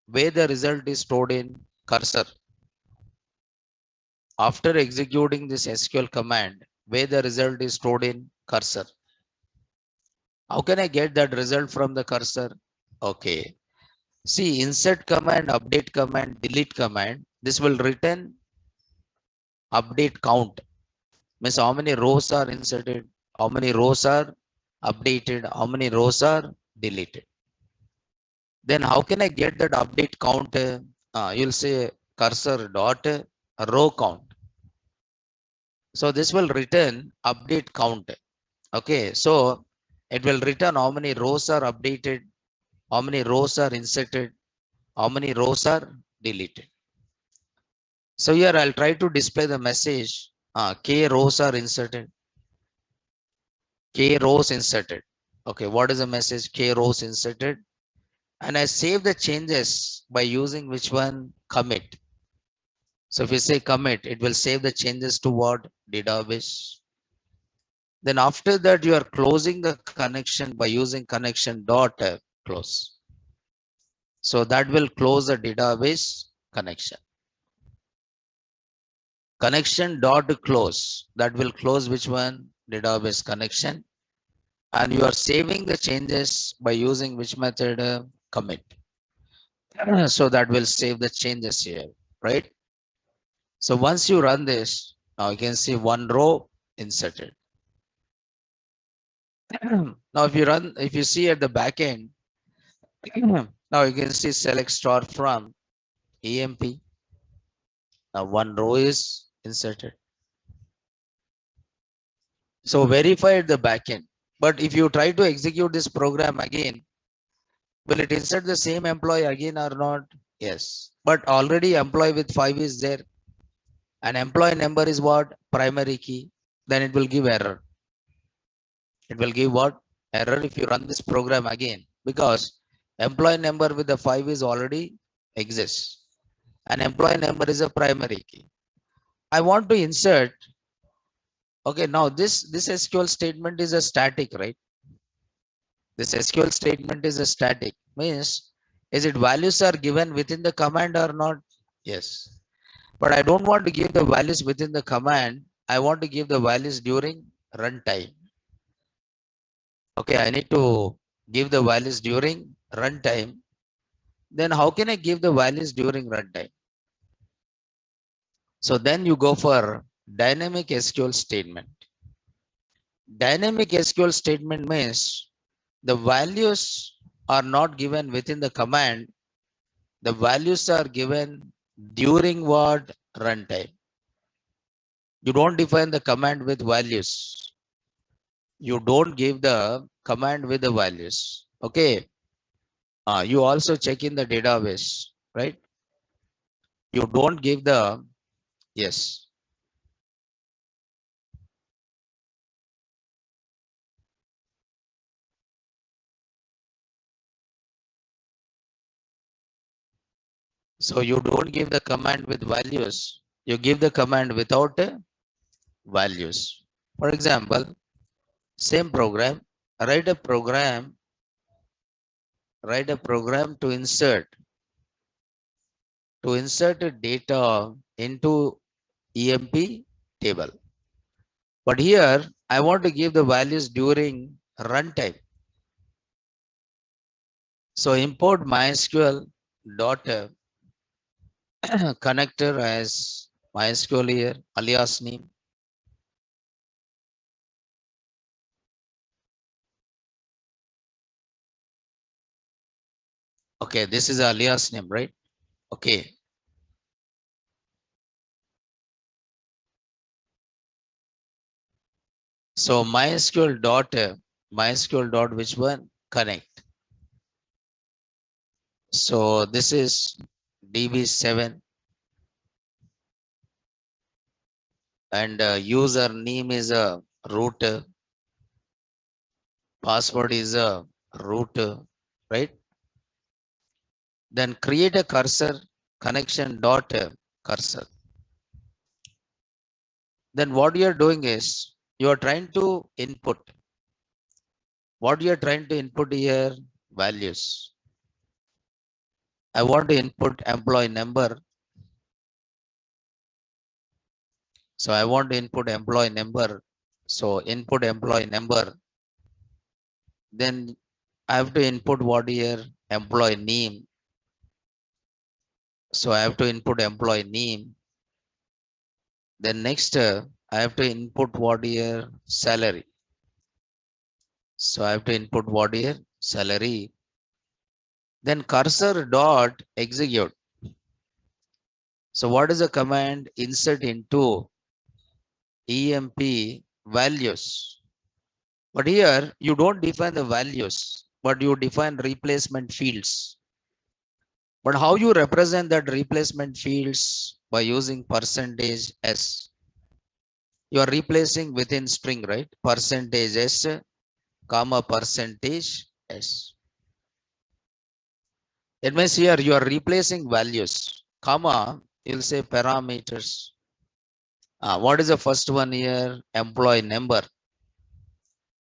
Speaker 1: where the result is stored in cursor. After executing this SQL command, where the result is stored in cursor. How can I get that result from the cursor? Okay. See, insert command, update command, delete command. This will return update count. Means how many rows are inserted, how many rows are updated, how many rows are deleted. Then how can I get that update count? You'll say cursor dot row count. So this will return update count. Okay, so it will return how many rows are updated, how many rows are inserted, how many rows are deleted. So here I'll try to display the message. K rows are inserted. K rows inserted. Okay, what is the message? K rows inserted. And I save the changes by using which one? Commit. So if you say commit, it will save the changes to what? Database. Then after that, you are closing the connection by using connection dot close. So that will close the database connection. Connection dot close. That will close which one? Database connection. And you are saving the changes by using which method? Commit. So that will save the changes here, right? So once you run this, now you can see one row inserted. Now if you see at the back end, now you can see select star from EMP. Now one row is inserted. So verify at the back end. But if you try to execute this program again, will it insert the same employee again or not? Yes. But already employee with 5 is there. And employee number is what? Primary key. Then it will give error. It will give what? Error if you run this program again. Because employee number with the 5 is already exists. And employee number is a primary key. I want to insert. Okay, now this SQL statement is a static, right? This SQL statement is a static. Means, is it values are given within the command or not? Yes. But I don't want to give the values within the command. I want to give the values during runtime. Okay, I need to give the values during runtime. Then how can I give the values during runtime? So then you go for dynamic SQL statement. Dynamic SQL statement means the values are not given within the command. The values are given during what? Runtime. You don't define the command with values. You don't give the command with the values. Okay. You also check in the database, right? You don't give the, yes. So you don't give the command with values. You give the command without values. For example, same program, write a program to insert data into EMP table. But here I want to give the values during runtime. So import MySQL dot connector as MySQL here, alias name. Okay, this is alias name, right? Okay. So MySQL dot which one? Connect. So this is DB7 and user name is a root, password is a root, right? Then create a cursor connection dot cursor. Then what you are doing is you are trying to input. What you are trying to input here? Values. I want to input employee number. So I want to input employee number. So input employee number. Then I have to input what here? Employee name. So I have to input employee name. Then next, I have to input what here? Salary. So I have to input what here? Salary. Then cursor dot execute. So what is the command? Insert into EMP values. But here you don't define the values, but you define replacement fields. But how you represent that replacement fields? By using percentage S. You are replacing within string, right? Percentage S, comma percentage S. It means here you are replacing values, comma, you'll say parameters. What is the first one here? Employee number.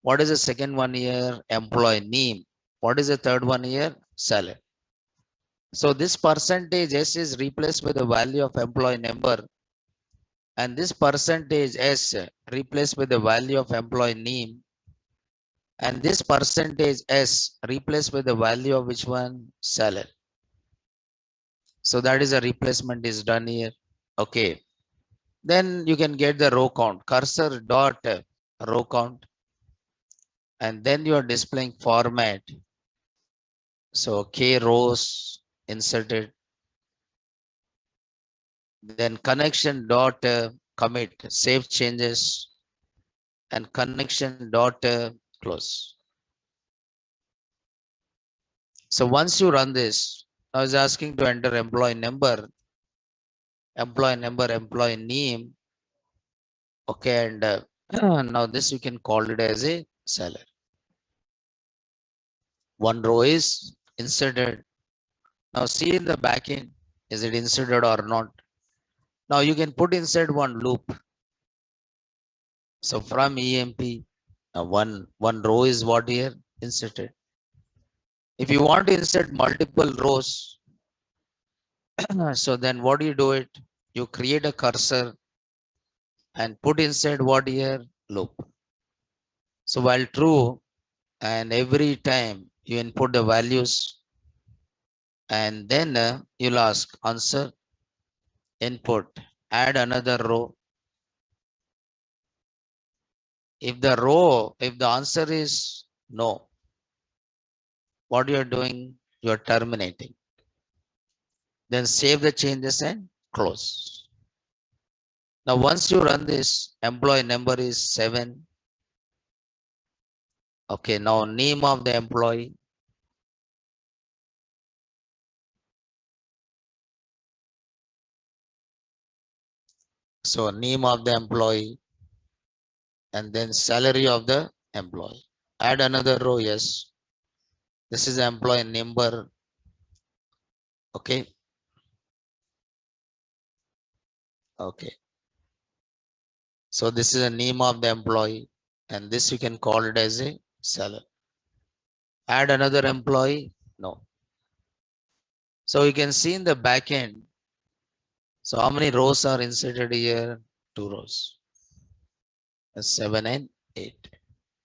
Speaker 1: What is the second one here? Employee name. What is the third one here? Salary. So this percentage S is replaced with the value of employee number, and this percentage S replaced with the value of employee name, and this percentage S replaced with the value of which one? Salary. So that is a replacement is done here. Okay. Then you can get the row count. Cursor dot row count, and then you are displaying format. So K rows inserted. Then connection dot commit, save changes, and connection dot close. So once you run this, I was asking to enter employee number, employee name. Okay, and now this you can call it as a salary. One row is inserted. Now see in the backend, is it inserted or not? Now you can put inside one loop. So from EMP, one row is what here inserted. If you want to insert multiple rows, so then what do you do it? You create a cursor and put inside what here? Loop. So while true, and every time you input the values, and then you'll ask answer input, add another row. If the answer is no, what you are doing? You are terminating. Then save the changes and close. Now once you run this, employee number is 7. Okay, now name of the employee. So name of the employee, and then salary of the employee. Add another row, yes. This is the employee number. Okay. Okay. So this is the name of the employee, and this you can call it as a salary. Add another employee, no. So you can see in the back end. So how many rows are inserted here? 2 rows. 7 and 8.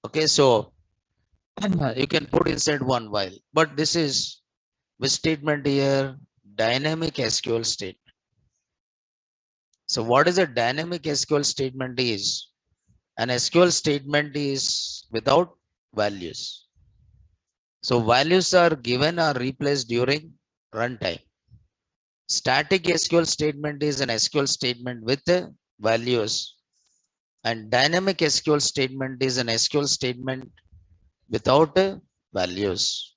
Speaker 1: Okay, so you can put inside one while, but this is which statement here? Dynamic SQL statement. So what is a dynamic SQL statement is? An SQL statement is without values. So values are given or replaced during runtime. Static SQL statement is an SQL statement with values, and dynamic SQL statement is an SQL statement without values.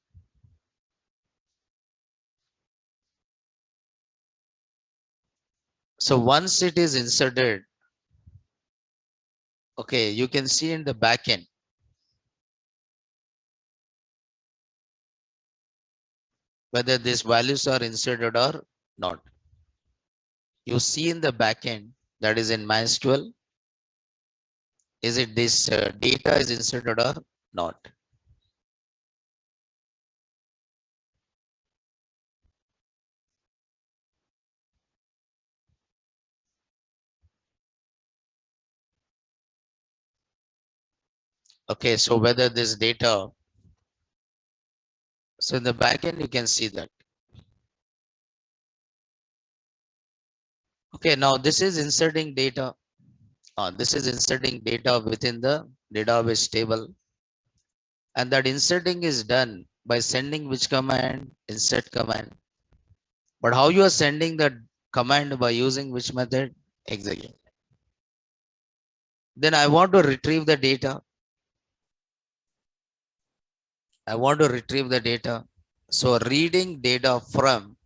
Speaker 1: So once it is inserted, okay, you can see in the backend whether these values are inserted or not. you see in the backend that is in MySQL, is it this data is inserted or not? Okay, so whether this data, so in the backend you can see that. Okay, now this is inserting data. This is inserting data within the database table, and that inserting is done by sending which command? Insert command. But how you are sending that command? By using which method? Execute. Then I want to retrieve the data. I want to retrieve the data. So reading data from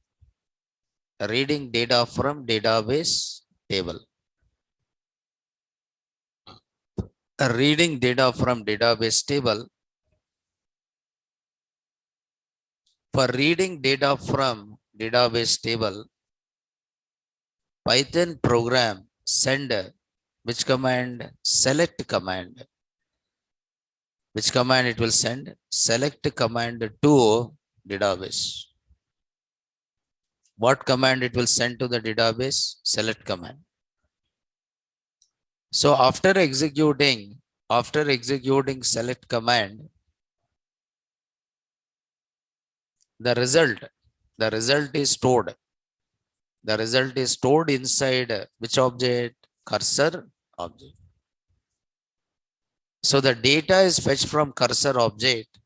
Speaker 1: database table. Reading data from database table. For reading data from database table, Python program send which command? Select command. Which command it will send? Select command to database. What command it will send to the database? Select command. So after executing select command, the result is stored. The result is stored inside which object? Cursor object. So the data is fetched from cursor object.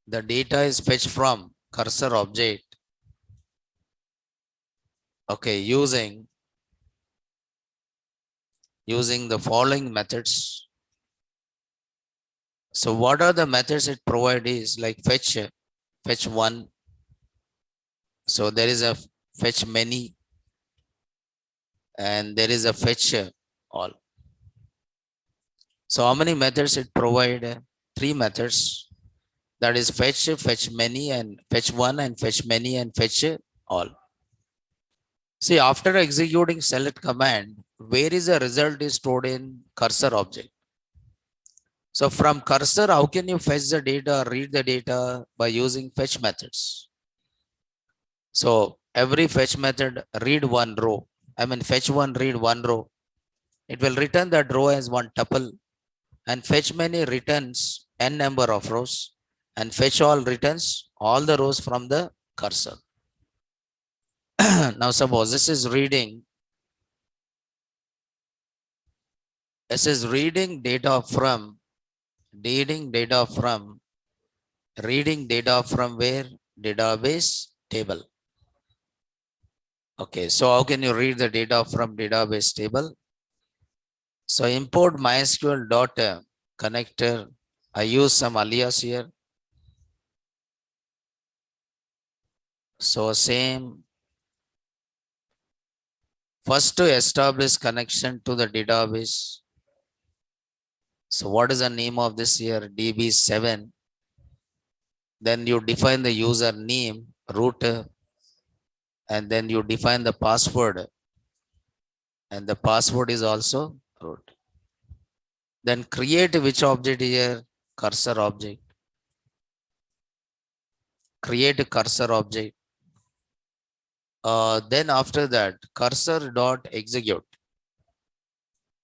Speaker 1: The data is fetched from cursor object. Okay, using the following methods. So what are the methods it provides is like fetch one. So there is a fetch many, and there is a fetch all. So how many methods it provide? Three methods. That is fetch many, and fetch one, and fetch many, and fetch all. See, after executing select command, where is the result is stored? In cursor object. So from cursor, how can you fetch the data, read the data? By using fetch methods. So every fetch method read one row. Fetch one, read one row. It will return that row as one tuple, and fetch many returns n number of rows, and fetch all returns all the rows from the cursor. Now suppose this is reading data from reading data from where? Database table. Okay, so how can you read the data from database table? So import MySQL data connector. I use some alias here. So same. First to establish connection to the database. So what is the name of this here? DB7. Then you define the user name, root, and then you define the password. And the password is also root. Then create which object here? Cursor object. Create a cursor object. Then after that, cursor dot execute.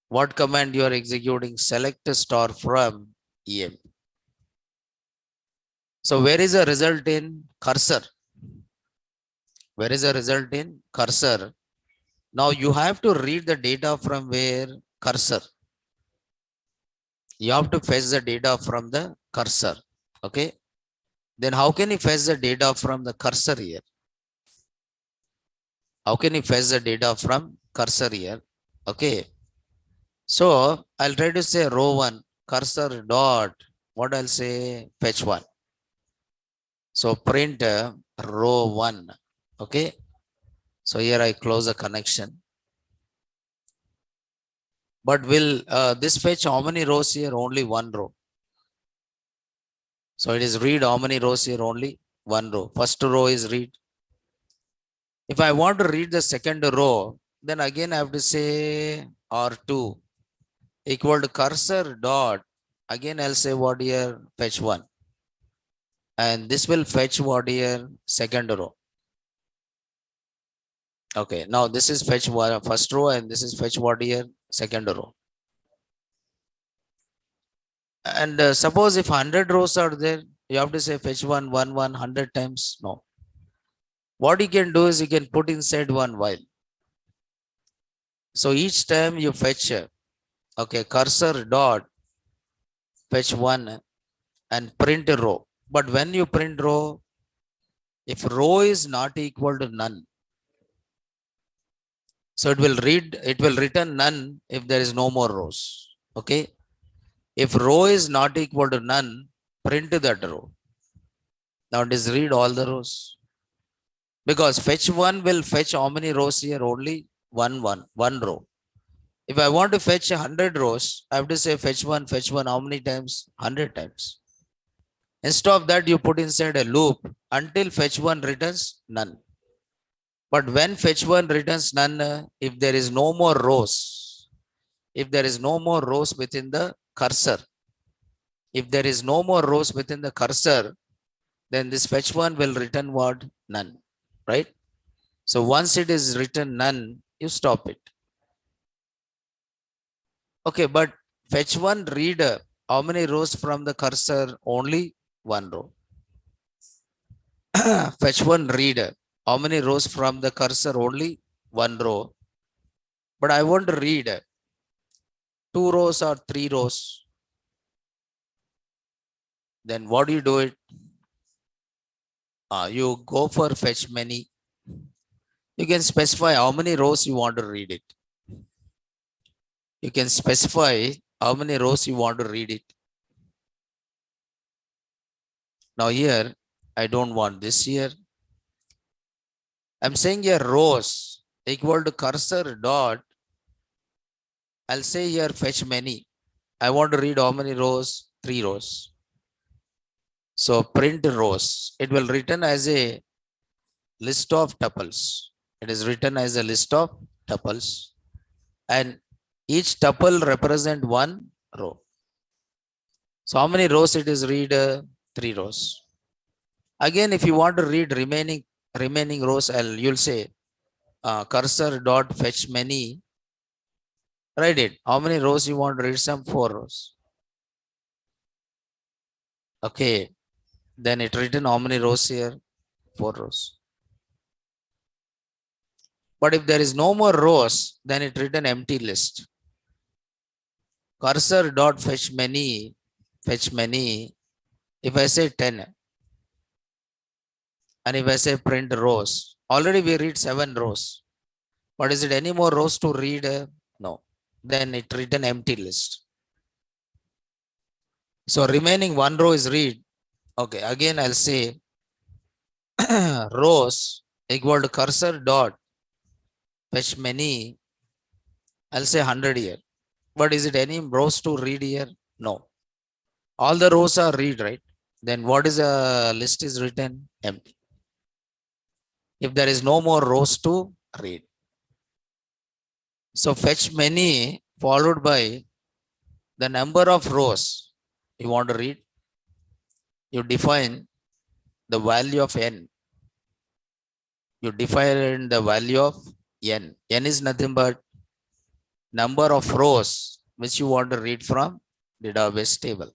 Speaker 1: What command you are executing? Select a star from EM. So where is the result in cursor? Where is the result in cursor? Now you have to read the data from where? Cursor. You have to fetch the data from the cursor. Okay. Then how can you fetch the data from the cursor here? How can you fetch the data from cursor here? Okay. So I'll try to say row one, cursor dot, what I'll say? Fetch one. So print row one. Okay. So here I close the connection. But will this fetch how many rows here? Only one row. So it is read how many rows here? Only one row. First row is read. If I want to read the second row, then again I have to say R2 equal to cursor dot. Again, I'll say what here, fetch one. And this will fetch what here, second row. Okay, now this is fetch one, first row, and this is fetch what here, second row. And suppose if 100 rows are there, you have to say fetch one, 100 times. No. What you can do is you can put inside one while. So each time you fetch, okay, cursor dot fetch one and print a row. But when you print row, if row is not equal to none, so it will return none if there is no more rows. Okay. If row is not equal to none, print that row. Now it is read all the rows. Because fetch one will fetch how many rows here? Only one row. If I want to fetch 100 rows, I have to say fetch one, how many times? 100 times. Instead of that, you put inside a loop until fetch one returns none. But when fetch one returns none, if there is no more rows, if there is no more rows within the cursor, if there is no more rows within the cursor, then this fetch one will return what? None, right? So once it is written none, you stop it. Okay, but fetch one read how many rows from the cursor? Only one row. Fetch one read how many rows from the cursor? Only one row. But I want to read 2 rows or 3 rows. Then what do you do it? You go for fetch many. You can specify how many rows you want to read it. You can specify how many rows you want to read it. Now here, I don't want this here. I'm saying here rows equal to cursor dot. I'll say here fetch many. I want to read how many rows? 3 rows. So print rows. It will return as a list of tuples. It is written as a list of tuples. And each tuple represent one row. So how many rows it is read? 3 rows. Again, if you want to read remaining rows, you'll say cursor dot fetch many. Write it. How many rows you want to read? Some 4 rows. Okay. Then it written how many rows here? 4 rows. But if there is no more rows, then it written empty list. Cursor dot fetch many. If I say 10, and if I say print rows, already we read 7 rows. But is it any more rows to read? No. Then it written empty list. So remaining 1 row is read. Okay, again I'll say rows equal to cursor dot fetch many. I'll say 100 here. But is it any rows to read here? No. All the rows are read, right? Then what is a list is written? Empty. If there is no more rows to read. So fetch many followed by the number of rows you want to read. You define the value of n. You define the value of n. N is nothing but number of rows which you want to read from the database table.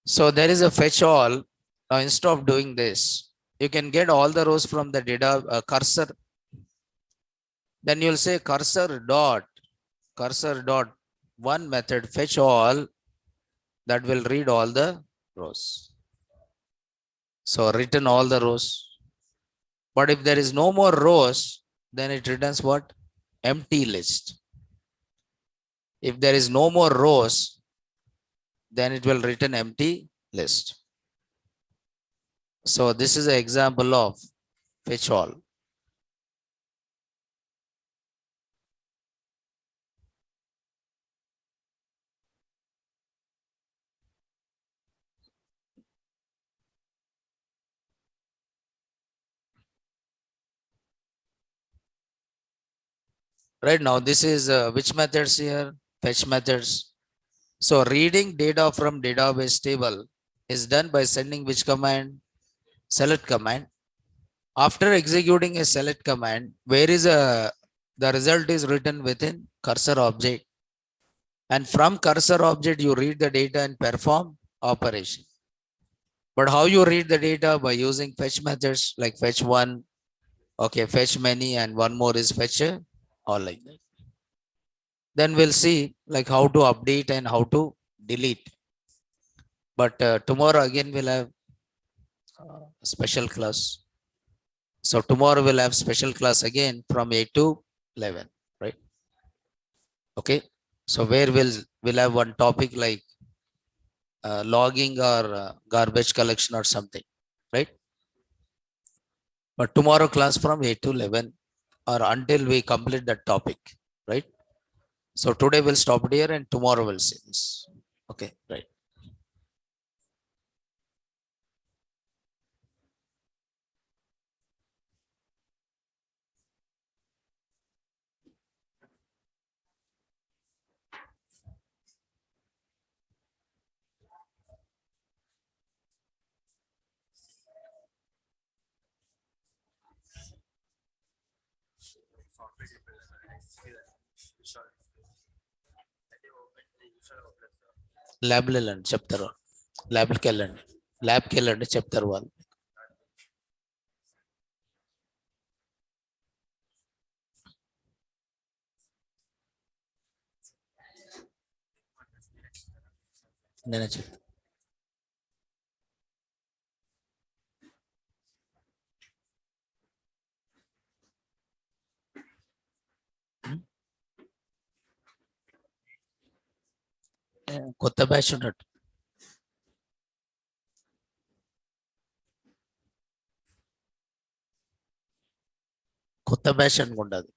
Speaker 1: So there is a fetch all. Now instead of doing this, you can get all the rows from the data cursor. Then you'll say cursor dot one method fetch all that will read all the rows. So written all the rows. But if there is no more rows, then it returns what? Empty list. If there is no more rows, then it will return empty list. So this is an example of fetch all. Right now, this is which methods here? Fetch methods. So reading data from database table is done by sending which command? Select command. After executing a select command, where is the result is written within cursor object. And from cursor object, you read the data and perform operation. But how you read the data? By using fetch methods like fetch one, okay, fetch many, and one more is fetch all like that. Then we'll see like how to update and how to delete. But tomorrow again we'll have a special class. So tomorrow we'll have special class again from 8 to 11, right? Okay. So where we'll have one topic like logging or garbage collection or something, right? But tomorrow class from 8 to 11 or until we complete that topic, right? So today we'll stop here and tomorrow we'll see this. Okay, right. Lab వెళ్ళండి చెప్తారు ల్యాబ్కి వెళ్ళండి ల్యాబ్కి వెళ్ళండి చెప్తారు వాళ్ళు నేనే చెప్తాను కొత్త బ్యాచ్ ఉన్నట్టు కొత్త బ్యాచ్ అనుకుంటా అది